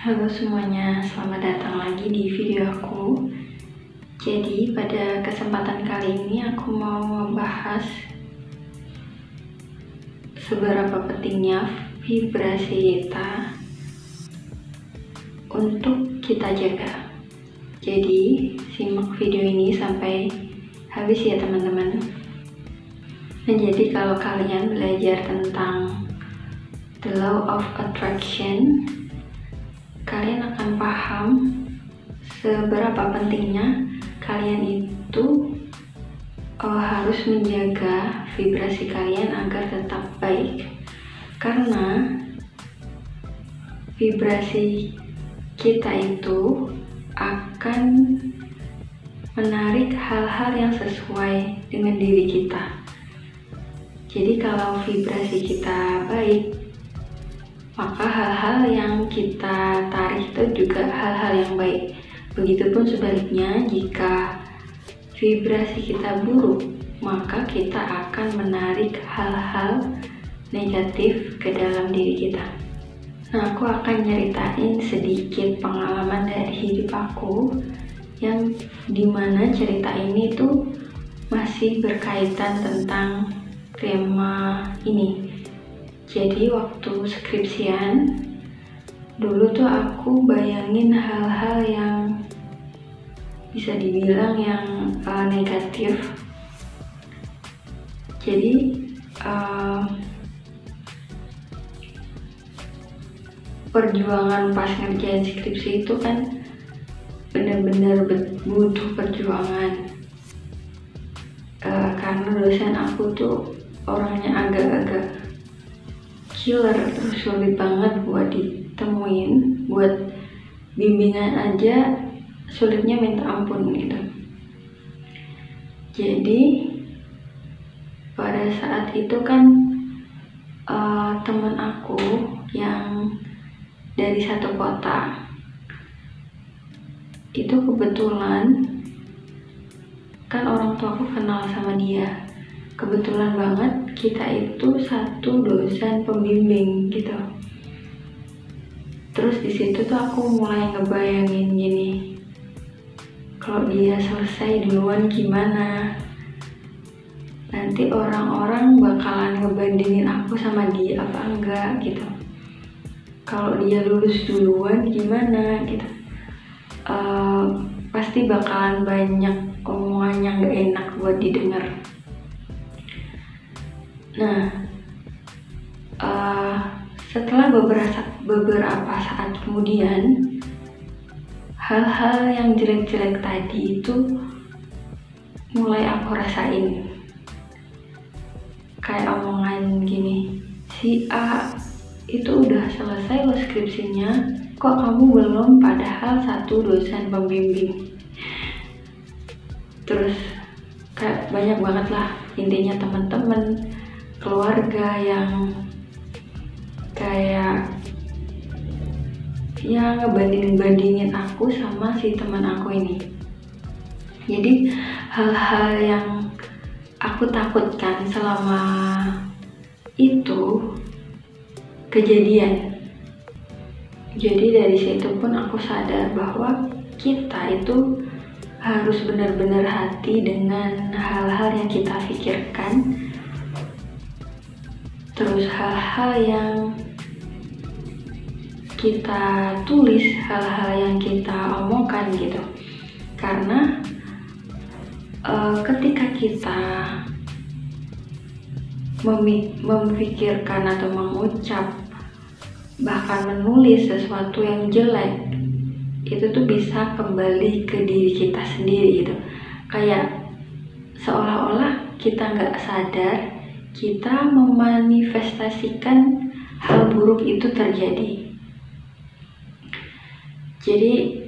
Halo semuanya, selamat datang lagi di video aku. Jadi pada kesempatan kali ini aku mau membahas seberapa pentingnya vibrasi kita untuk kita jaga. Jadi simak video ini sampai habis ya teman-teman. Nah, jadi kalau kalian belajar tentang the law of attraction, kalian akan paham seberapa pentingnya kalian itu harus menjaga vibrasi kalian agar tetap baik, karena vibrasi kita itu akan menarik hal-hal yang sesuai dengan diri kita. Jadi kalau vibrasi kita baik, maka hal-hal yang kita tarik itu juga hal-hal yang baik. Begitupun sebaliknya, jika vibrasi kita buruk, maka kita akan menarik hal-hal negatif ke dalam diri kita. Nah, aku akan nyeritain sedikit pengalaman dari hidup aku, yang dimana cerita ini tuh masih berkaitan tentang tema ini. Jadi waktu skripsian dulu tuh aku bayangin hal-hal yang bisa dibilang yang negatif. Jadi perjuangan pas ngerjain skripsi itu kan benar-benar butuh perjuangan, karena dosen aku tuh orangnya agak-agak killer, terus sulit banget buat ditemuin, buat bimbingan aja sulitnya minta ampun gitu. Jadi pada saat itu kan teman aku yang dari satu kota itu kebetulan kan orang tua aku kenal sama dia. Kebetulan banget kita itu satu dosen pembimbing gitu. Terus di situ tuh aku mulai ngebayangin gini, kalau dia selesai duluan gimana? Nanti orang-orang bakalan ngebandingin aku sama dia apa enggak gitu. Kalau dia lulus duluan gimana gitu. Pasti bakalan banyak omongan yang gak enak buat didengar. Nah, setelah beberapa saat kemudian, hal-hal yang jelek-jelek tadi itu mulai aku rasain. Kayak omongan gini, si A itu udah selesai loh skripsinya, kok kamu belum, padahal satu dosen pembimbing. Terus kayak banyak banget lah, intinya teman-teman, keluarga yang kayak yang ngebandingin aku sama si teman aku ini. Jadi hal-hal yang aku takutkan selama itu kejadian. Jadi dari situ pun aku sadar bahwa kita itu harus benar-benar hati dengan hal-hal yang kita pikirkan, terus hal-hal yang kita tulis, hal-hal yang kita omongkan gitu. Karena ketika kita memikirkan atau mengucap, bahkan menulis sesuatu yang jelek, itu tuh bisa kembali ke diri kita sendiri gitu. Kayak seolah-olah kita nggak sadar kita memanifestasikan hal buruk itu terjadi. Jadi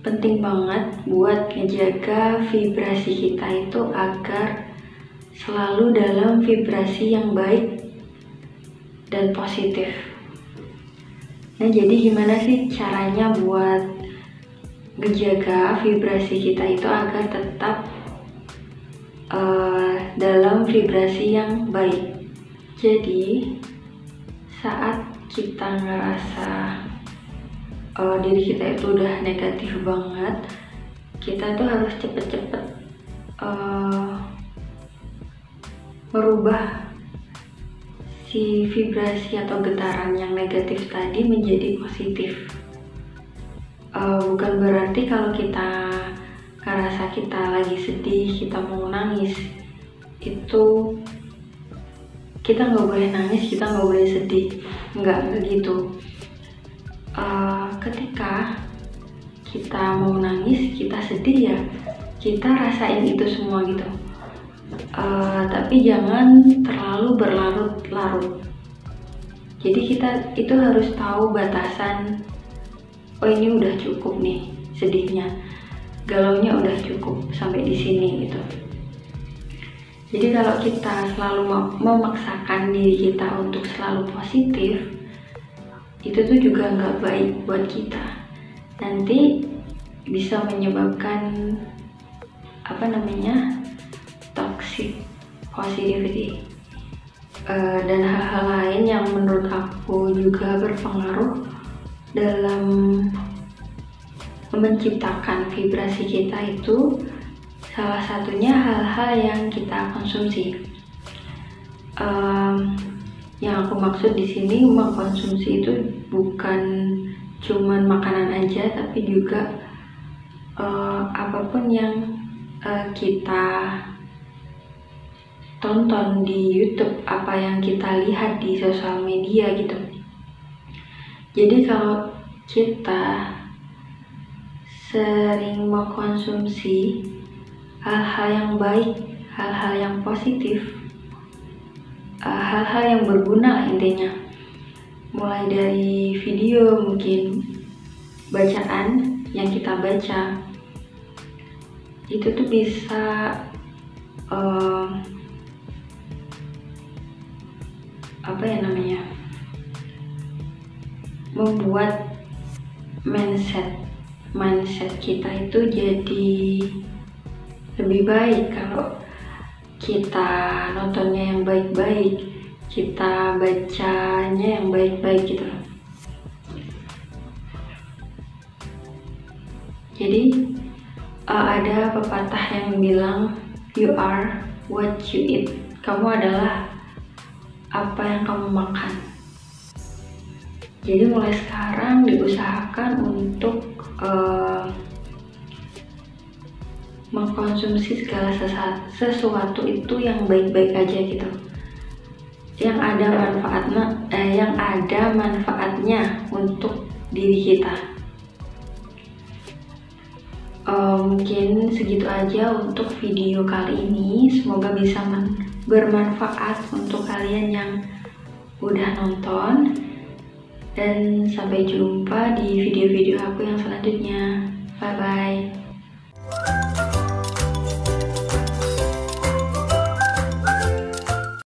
penting banget buat ngejaga vibrasi kita itu agar selalu dalam vibrasi yang baik dan positif. Nah, jadi gimana sih caranya buat ngejaga vibrasi kita itu agar tetap dalam vibrasi yang baik? Jadi saat kita ngerasa diri kita itu udah negatif banget, kita tuh harus cepet-cepet merubah si vibrasi atau getaran yang negatif tadi menjadi positif. Bukan berarti kalau kita ngerasa kita lagi sedih, kita mau nangis, itu kita nggak boleh nangis, kita nggak boleh sedih, nggak gitu. Ketika kita mau nangis, kita sedih ya, kita rasain itu semua gitu. Tapi jangan terlalu berlarut-larut. Jadi kita itu harus tahu batasan. Oh, ini udah cukup nih sedihnya, galaunya udah cukup sampai di sini gitu. Jadi kalau kita selalu memaksakan diri kita untuk selalu positif, itu tuh juga nggak baik buat kita. Nanti bisa menyebabkan toxic positivity dan hal-hal lain yang menurut aku juga berpengaruh dalam menciptakan vibrasi kita. Itu salah satunya hal-hal yang kita konsumsi. Yang aku maksud di sini mengkonsumsi itu bukan cuman makanan aja, tapi juga apapun yang kita tonton di YouTube, apa yang kita lihat di sosial media gitu. Jadi kalau kita sering mengkonsumsi hal-hal yang baik, hal-hal yang positif, hal-hal yang berguna intinya, mulai dari video, mungkin bacaan yang kita baca, itu tuh bisa membuat mindset kita itu jadi lebih baik. Kalau kita nontonnya yang baik-baik, kita bacanya yang baik-baik gitu. Jadi ada pepatah yang bilang, you are what you eat. Kamu adalah apa yang kamu makan. Jadi mulai sekarang diusahakan untuk mengkonsumsi segala sesuatu itu yang baik-baik aja gitu, yang ada manfaatnya untuk diri kita. Mungkin segitu aja untuk video kali ini. Semoga bisa bermanfaat untuk kalian yang udah nonton, dan sampai jumpa di video-video aku yang selanjutnya. Bye bye.